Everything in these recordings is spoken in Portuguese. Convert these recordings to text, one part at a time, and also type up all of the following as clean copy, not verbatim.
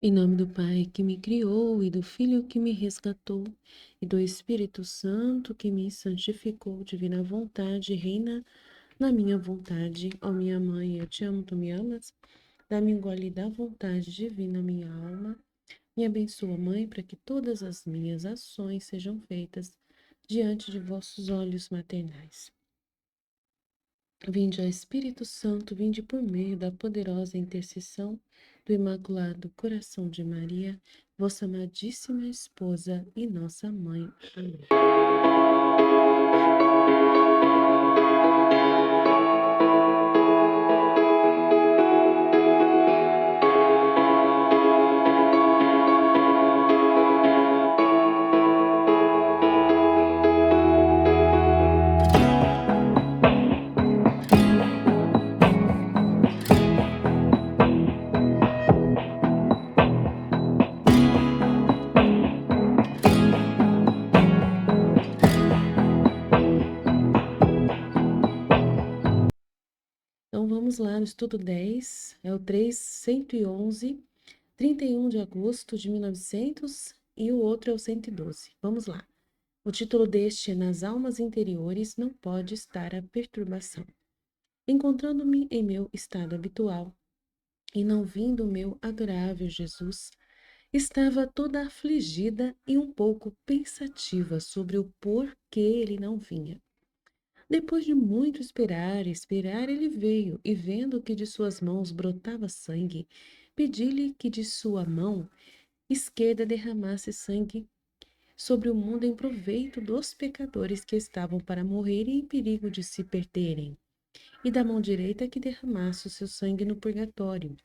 Em nome do Pai que me criou, e do Filho que me resgatou, e do Espírito Santo que me santificou, divina vontade, reina na minha vontade. Ó minha mãe, eu te amo, tu me amas? Dá-me um gole da vontade divina, minha alma. Me abençoa, Mãe, para que todas as minhas ações sejam feitas diante de vossos olhos maternais. Vinde, ó Espírito Santo, vinde por meio da poderosa intercessão do Imaculado Coração de Maria, vossa amadíssima esposa e nossa mãe. Amém. Então vamos lá no estudo 10, é o 311, 31 de agosto de 1900 e o outro é o 112. Vamos lá. O título deste é Nas almas interiores não pode estar a perturbação. Encontrando-me em meu estado habitual e não vindo o meu adorável Jesus, estava toda afligida e um pouco pensativa sobre o porquê ele não vinha. Depois de muito esperar, ele veio, e vendo que de suas mãos brotava sangue, pedi-lhe que de sua mão esquerda derramasse sangue sobre o mundo em proveito dos pecadores que estavam para morrerem em perigo de se perderem, e da mão direita que derramasse o seu sangue no purgatório.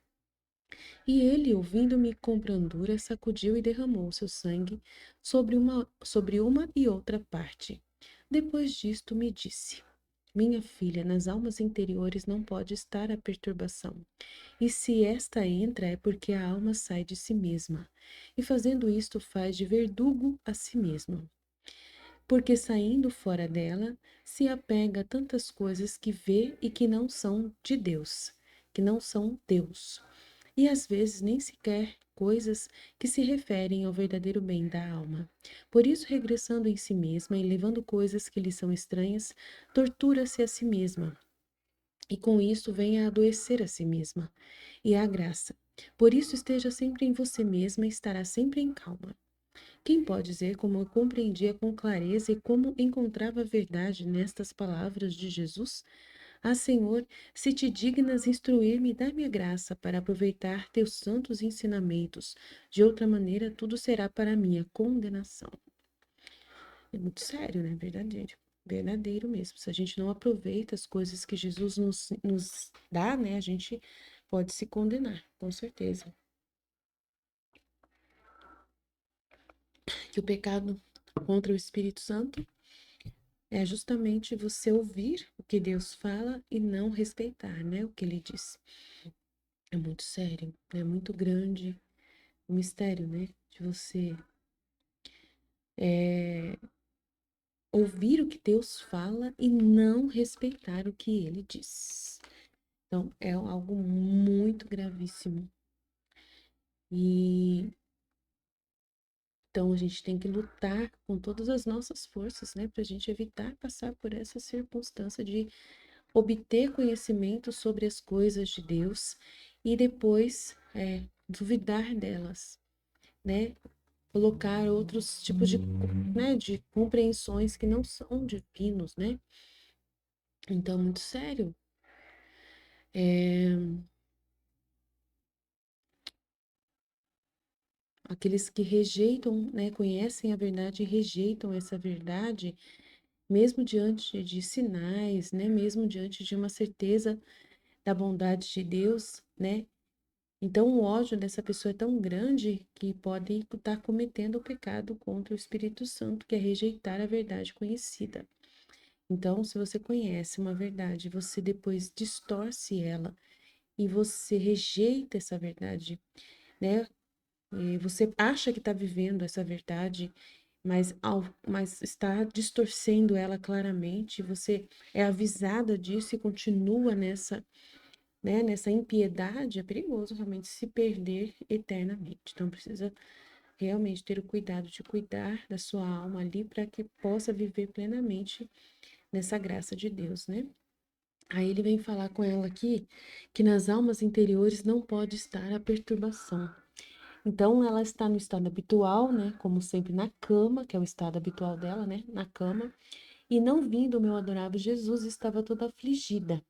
E ele, ouvindo-me com brandura, sacudiu e derramou o seu sangue sobre uma e outra parte. Depois disto me disse: Minha filha, nas almas interiores não pode estar a perturbação. E se esta entra, é porque a alma sai de si mesma. E fazendo isto, faz de verdugo a si mesma. Porque saindo fora dela, se apega a tantas coisas que vê e que não são de Deus, que não são Deus. E às vezes nem sequer coisas que se referem ao verdadeiro bem da alma. Por isso, regressando em si mesma e levando coisas que lhe são estranhas, tortura-se a si mesma, e com isso vem a adoecer a si mesma e a graça. Por isso, esteja sempre em você mesma e estará sempre em calma. Quem pode dizer como eu compreendia com clareza e como encontrava a verdade nestas palavras de Jesus? Ah, Senhor, se te dignas instruir-me, dá-me a graça para aproveitar teus santos ensinamentos. De outra maneira, tudo será para minha condenação. É muito sério, né? Verdadeiro. Verdadeiro mesmo. Se a gente não aproveita as coisas que Jesus nos dá, né? A gente pode se condenar, com certeza. Que o pecado contra o Espírito Santo é justamente você ouvir o que Deus fala e não respeitar, né? O que ele diz. É muito sério, é muito grande o mistério, né? De você ouvir o que Deus fala e não respeitar o que ele diz. Então, é algo muito gravíssimo. E então a gente tem que lutar com todas as nossas forças, né? Para a gente evitar passar por essa circunstância de obter conhecimento sobre as coisas de Deus e depois duvidar delas, né? Colocar outros tipos de compreensões que não são divinos, né? Então, muito sério. Aqueles que rejeitam, né, conhecem a verdade e rejeitam essa verdade, mesmo diante de sinais, né, mesmo diante de uma certeza da bondade de Deus, né? Então, o ódio dessa pessoa é tão grande que pode estar cometendo o pecado contra o Espírito Santo, que é rejeitar a verdade conhecida. Então, se você conhece uma verdade, você depois distorce ela e você rejeita essa verdade, né? E você acha que está vivendo essa verdade, mas está distorcendo ela claramente. Você é avisada disso e continua né, nessa impiedade, é perigoso realmente se perder eternamente. Então, precisa realmente ter o cuidado de cuidar da sua alma ali para que possa viver plenamente nessa graça de Deus, né? Aí ele vem falar com ela aqui que nas almas interiores não pode estar a perturbação. Então, ela está no estado habitual, né? Como sempre, na cama, que é o estado habitual dela, né? Na cama. E não vindo o meu adorável Jesus, estava toda afligida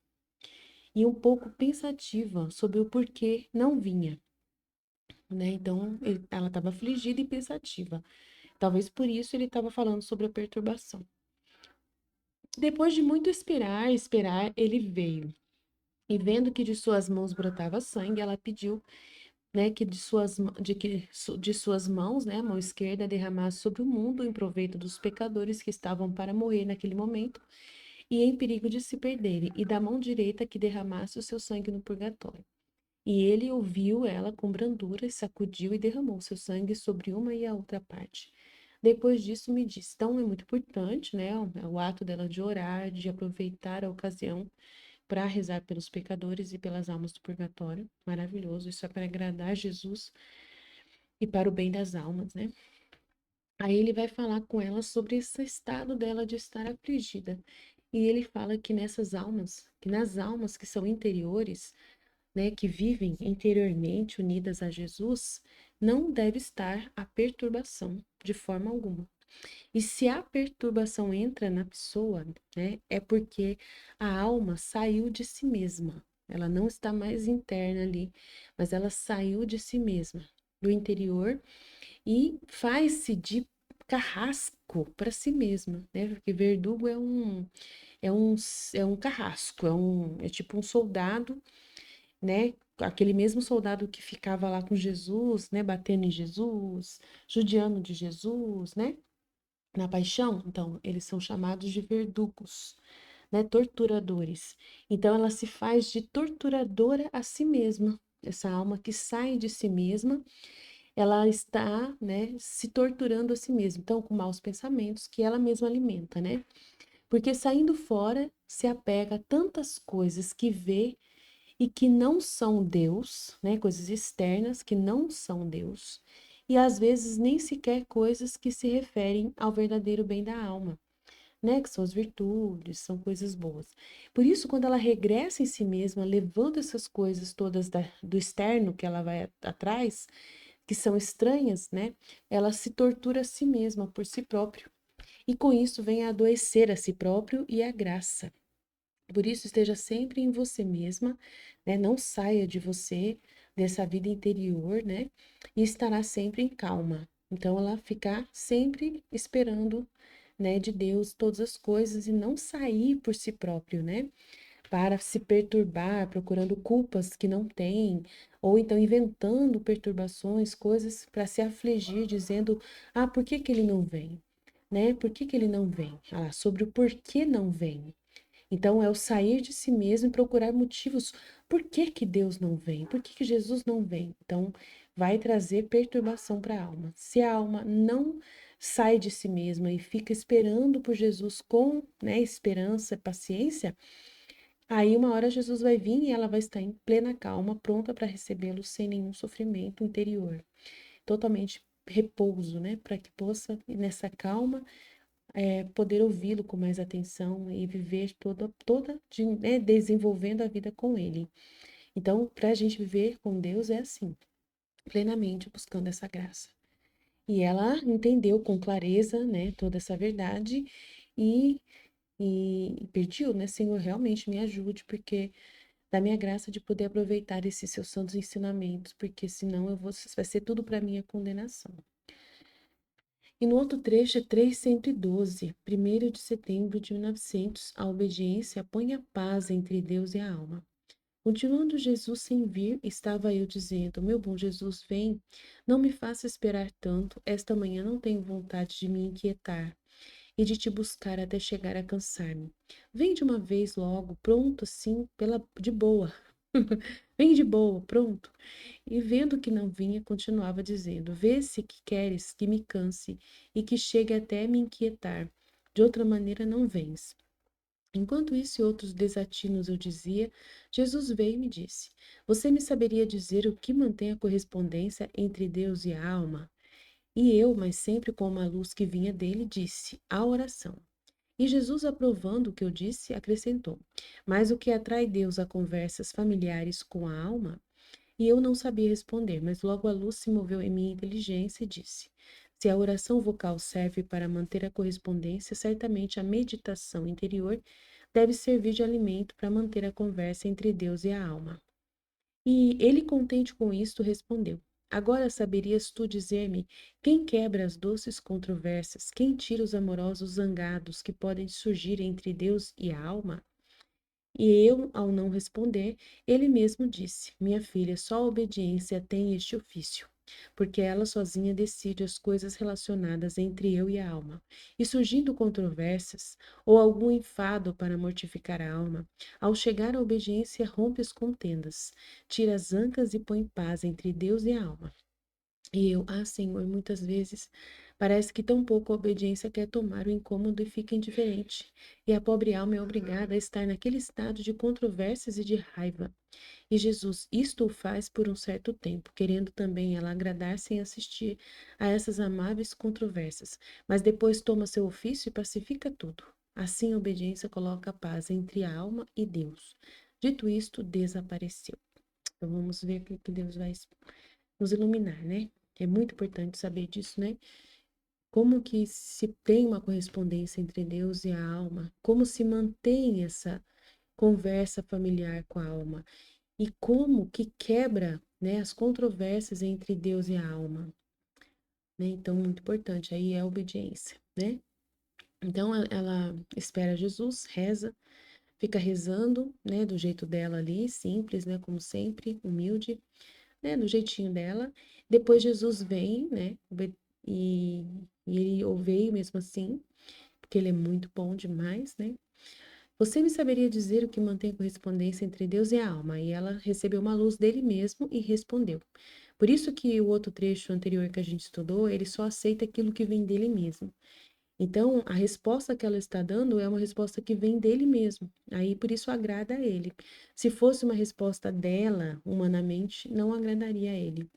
e um pouco pensativa sobre o porquê não vinha, né? Então, ela estava afligida e pensativa. Talvez por isso ele estava falando sobre a perturbação. Depois de muito esperar, ele veio. E vendo que de suas mãos brotava sangue, ela pediu, né, que de suas mãos, né, a mão esquerda derramasse sobre o mundo em proveito dos pecadores que estavam para morrer naquele momento e em perigo de se perderem, e da mão direita que derramasse o seu sangue no purgatório. E ele ouviu ela com brandura, e sacudiu e derramou seu sangue sobre uma e a outra parte. Depois disso me disse, então é muito importante, né, o ato dela de orar, de aproveitar a ocasião para rezar pelos pecadores e pelas almas do purgatório. Maravilhoso, isso é para agradar Jesus e para o bem das almas, né? Aí ele vai falar com ela sobre esse estado dela de estar afligida. E ele fala que nessas almas, que nas almas que são interiores, né, que vivem interiormente unidas a Jesus, não deve estar a perturbação de forma alguma. E se a perturbação entra na pessoa, né, é porque a alma saiu de si mesma. Ela não está mais interna ali, mas ela saiu de si mesma, do interior, e faz-se de carrasco para si mesma, né? Porque verdugo é um, é um carrasco, é tipo um soldado, né? Aquele mesmo soldado que ficava lá com Jesus, né? Batendo em Jesus, judiando de Jesus, né? Na paixão, então, eles são chamados de verdugos, né? Torturadores. Então, ela se faz de torturadora a si mesma. Essa alma que sai de si mesma, ela está, né, se torturando a si mesma. Então, com maus pensamentos que ela mesma alimenta, né? Porque saindo fora, se apega a tantas coisas que vê e que não são Deus, né? Coisas externas que não são Deus, e às vezes nem sequer coisas que se referem ao verdadeiro bem da alma, né? Que são as virtudes, são coisas boas. Por isso, quando ela regressa em si mesma, levando essas coisas todas do externo que ela vai atrás, que são estranhas, né? Ela se tortura a si mesma por si próprio. E com isso vem a adoecer a si próprio e a graça. Por isso, esteja sempre em você mesma, né? Não saia de você, dessa vida interior, né? E estará sempre em calma. Então, ela ficar sempre esperando, né, de Deus todas as coisas e não sair por si próprio, né? Para se perturbar, procurando culpas que não tem, ou então inventando perturbações, coisas para se afligir, dizendo: ah, por que que ele não vem? Né? Por que que ele não vem? Ah, sobre o porquê não vem. Então, é o sair de si mesmo e procurar motivos. Por que que Deus não vem? Por que que Jesus não vem? Então, vai trazer perturbação para a alma. Se a alma não sai de si mesma e fica esperando por Jesus com, né, esperança, paciência, aí uma hora Jesus vai vir e ela vai estar em plena calma, pronta para recebê-lo sem nenhum sofrimento interior. Totalmente repouso, né? Para que possa, nessa calma, poder ouvi-lo com mais atenção e viver né, desenvolvendo a vida com ele. Então, para a gente viver com Deus é assim, plenamente buscando essa graça. E ela entendeu com clareza, né, toda essa verdade e, e pediu, né, Senhor, realmente me ajude, porque dá minha graça de poder aproveitar esses seus santos ensinamentos, porque senão vai ser tudo para mim a condenação. E no outro trecho é 312, 1º de setembro de 1900, a obediência põe a paz entre Deus e a alma. Continuando Jesus sem vir, estava eu dizendo: meu bom Jesus, vem, não me faça esperar tanto, esta manhã não tenho vontade de me inquietar e de te buscar até chegar a cansar-me. Vem de uma vez logo, pronto assim, de boa. Vem de boa, pronto. E vendo que não vinha, continuava dizendo: vê se que queres que me canse e que chegue até me inquietar. De outra maneira não vens. Enquanto isso e outros desatinos eu dizia, Jesus veio e me disse: Você me saberia dizer o que mantém a correspondência entre Deus e a alma? E eu, mas sempre com uma luz que vinha dele, disse: A oração. E Jesus, aprovando o que eu disse, acrescentou: Mas o que atrai Deus a conversas familiares com a alma? E eu não sabia responder, mas logo a luz se moveu em minha inteligência e disse: Se a oração vocal serve para manter a correspondência, certamente a meditação interior deve servir de alimento para manter a conversa entre Deus e a alma. E ele, contente com isto, respondeu: Agora saberias tu dizer-me quem quebra as doces controvérsias, quem tira os amorosos zangados que podem surgir entre Deus e a alma? E eu, ao não responder, ele mesmo disse: Minha filha, só a obediência tem este ofício, porque ela sozinha decide as coisas relacionadas entre eu e a alma. E surgindo controvérsias, ou algum enfado para mortificar a alma, ao chegar à obediência, rompe as contendas, tira as ancas e põe paz entre Deus e a alma. E eu, Senhor, muitas vezes parece que tão pouco a obediência quer tomar o incômodo e fica indiferente. E a pobre alma é obrigada a estar naquele estado de controvérsias e de raiva. E Jesus isto o faz por um certo tempo, querendo também ela agradar-se em assistir a essas amáveis controvérsias. Mas depois toma seu ofício e pacifica tudo. Assim a obediência coloca a paz entre a alma e Deus. Dito isto, desapareceu. Então vamos ver o que Deus vai nos iluminar, né? É muito importante saber disso, né? Como que se tem uma correspondência entre Deus e a alma? Como se mantém essa conversa familiar com a alma? E como que quebra, né, as controvérsias entre Deus e a alma, né? Então, muito importante aí é a obediência, né? Então, ela espera Jesus, reza, fica rezando, né, do jeito dela ali, simples, né, como sempre, humilde, né, do jeitinho dela. Depois Jesus vem, né, e, e ele veio mesmo assim, porque ele é muito bom demais, né? Você me saberia dizer o que mantém a correspondência entre Deus e a alma? E ela recebeu uma luz dele mesmo e respondeu. Por isso que o outro trecho anterior que a gente estudou, ele só aceita aquilo que vem dele mesmo. Então, a resposta que ela está dando é uma resposta que vem dele mesmo. Aí, por isso, agrada a ele. Se fosse uma resposta dela, humanamente, não agradaria a ele.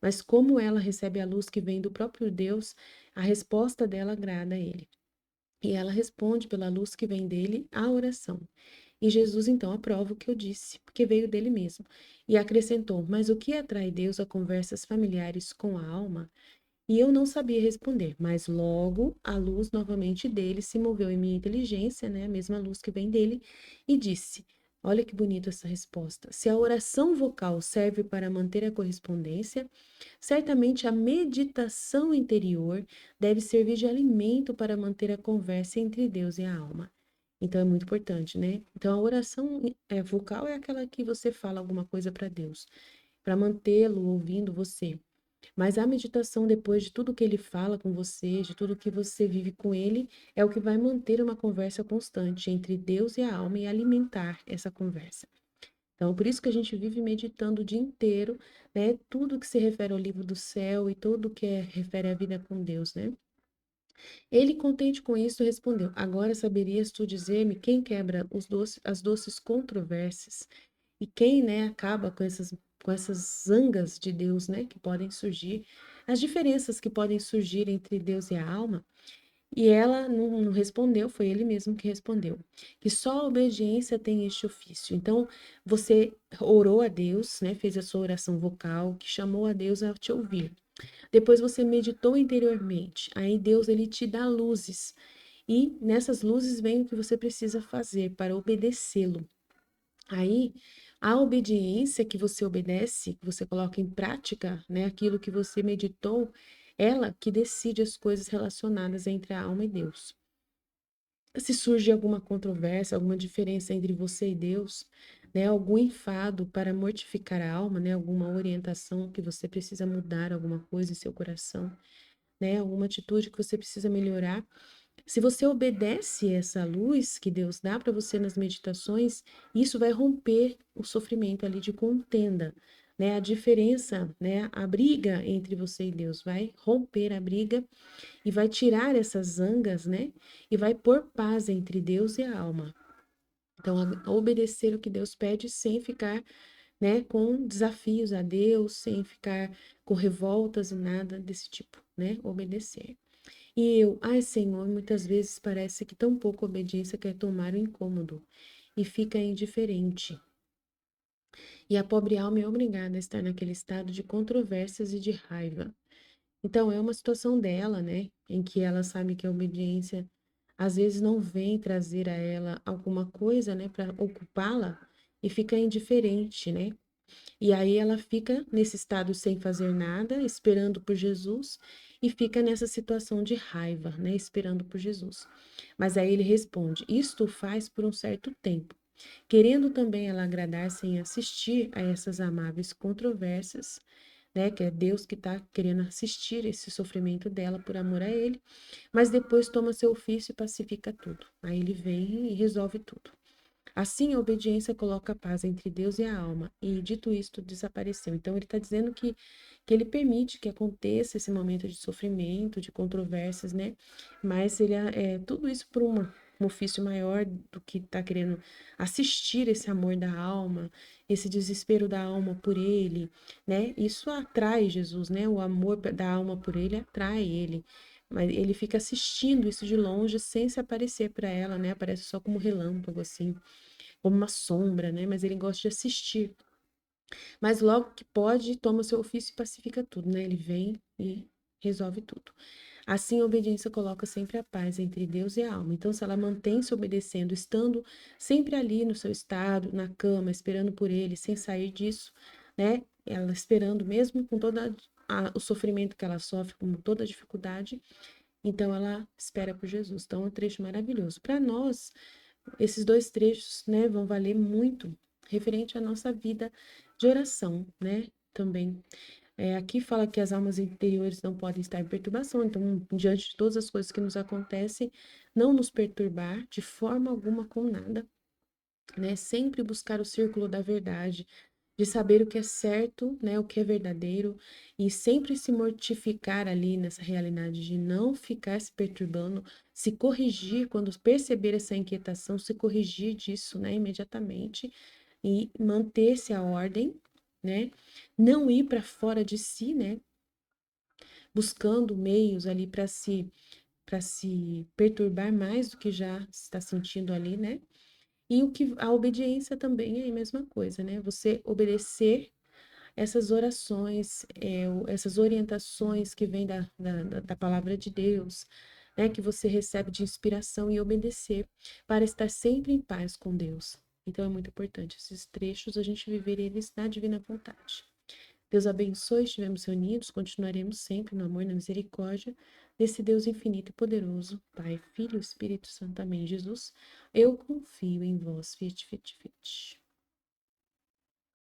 Mas como ela recebe a luz que vem do próprio Deus, a resposta dela agrada a ele. E ela responde pela luz que vem dele à oração. E Jesus então aprova o que eu disse, porque veio dele mesmo. E acrescentou: Mas o que atrai Deus a conversas familiares com a alma? E eu não sabia responder, mas logo a luz novamente dele se moveu em minha inteligência, né, a mesma luz que vem dele, e disse: Olha que bonita essa resposta. Se a oração vocal serve para manter a correspondência, certamente a meditação interior deve servir de alimento para manter a conversa entre Deus e a alma. Então é muito importante, né? Então a oração vocal é aquela que você fala alguma coisa para Deus, para mantê-lo ouvindo você. Mas a meditação, depois de tudo que ele fala com você, de tudo que você vive com ele, é o que vai manter uma conversa constante entre Deus e a alma e alimentar essa conversa. Então, por isso que a gente vive meditando o dia inteiro, né? Tudo que se refere ao livro do céu e tudo que refere à vida com Deus, né? Ele, contente com isso, respondeu: Agora saberias tu dizer-me quem quebra as doces controvérsias e quem, né, acaba com essas zangas de Deus, né, que podem surgir, as diferenças que podem surgir entre Deus e a alma. E ela não respondeu, foi ele mesmo que respondeu, que só a obediência tem este ofício. Então, você orou a Deus, né, fez a sua oração vocal, que chamou a Deus a te ouvir. Depois você meditou interiormente. Aí Deus ele te dá luzes. E nessas luzes vem o que você precisa fazer para obedecê-lo. Aí, a obediência que você obedece, que você coloca em prática, né, aquilo que você meditou, ela que decide as coisas relacionadas entre a alma e Deus. Se surge alguma controvérsia, alguma diferença entre você e Deus, né, algum enfado para mortificar a alma, né, alguma orientação que você precisa mudar alguma coisa em seu coração, né, alguma atitude que você precisa melhorar, se você obedece essa luz que Deus dá para você nas meditações, isso vai romper o sofrimento ali de contenda, né? A diferença, né? A briga entre você e Deus vai romper a briga e vai tirar essas zangas, né? E vai pôr paz entre Deus e a alma. Então, obedecer o que Deus pede sem ficar, né, com desafios a Deus, sem ficar com revoltas e nada desse tipo, né? Obedecer. E eu, ai Senhor, muitas vezes parece que tão pouca obediência quer tomar o incômodo e fica indiferente. E a pobre alma é obrigada a estar naquele estado de controvérsias e de raiva. Então, é uma situação dela, né, em que ela sabe que a obediência às vezes não vem trazer a ela alguma coisa, né, para ocupá-la e fica indiferente, né? E aí ela fica nesse estado sem fazer nada, esperando por Jesus, e fica nessa situação de raiva, né, esperando por Jesus. Mas aí ele responde: Isto faz por um certo tempo, querendo também ela agradar sem assistir a essas amáveis controvérsias, né, que é Deus que está querendo assistir esse sofrimento dela por amor a ele, mas depois toma seu ofício e pacifica tudo. Aí ele vem e resolve tudo. Assim, a obediência coloca a paz entre Deus e a alma, e dito isto, desapareceu. Então, ele está dizendo que ele permite que aconteça esse momento de sofrimento, de controvérsias, né? Mas ele tudo isso por um ofício maior do que está querendo assistir esse amor da alma, esse desespero da alma por ele, né? Isso atrai Jesus, né? O amor da alma por ele atrai ele. Mas ele fica assistindo isso de longe sem se aparecer para ela, né? Aparece só como relâmpago, assim, como uma sombra, né? Mas ele gosta de assistir. Mas logo que pode, toma seu ofício e pacifica tudo, né? Ele vem e resolve tudo. Assim, a obediência coloca sempre a paz entre Deus e a alma. Então, se ela mantém se obedecendo, estando sempre ali no seu estado, na cama, esperando por ele, sem sair disso, né? Ela esperando mesmo com todo o sofrimento que ela sofre, com toda a dificuldade, então ela espera por Jesus. Então, é um trecho maravilhoso. Para nós, esses dois trechos, né, vão valer muito referente à nossa vida de oração, né? Também. Aqui fala que as almas interiores não podem estar em perturbação, então, diante de todas as coisas que nos acontecem, não nos perturbar de forma alguma com nada, né? Sempre buscar o círculo da verdade, de saber o que é certo, né? O que é verdadeiro, e sempre se mortificar ali nessa realidade de não ficar se perturbando, se corrigir quando perceber essa inquietação, se corrigir disso, né? Imediatamente e manter-se a ordem, né? Não ir para fora de si, né? Buscando meios ali para se perturbar mais do que já está sentindo ali, né? E o que a obediência também é a mesma coisa, né? Você obedecer essas orações, essas orientações que vêm da palavra de Deus, né? Que você recebe de inspiração e obedecer para estar sempre em paz com Deus. Então é muito importante esses trechos, a gente viver eles na divina vontade. Deus abençoe, estivemos reunidos, continuaremos sempre no amor e na misericórdia desse Deus infinito e poderoso, Pai, Filho e Espírito Santo. Amém. Jesus, eu confio em vós. Fiat, fiat, fiat.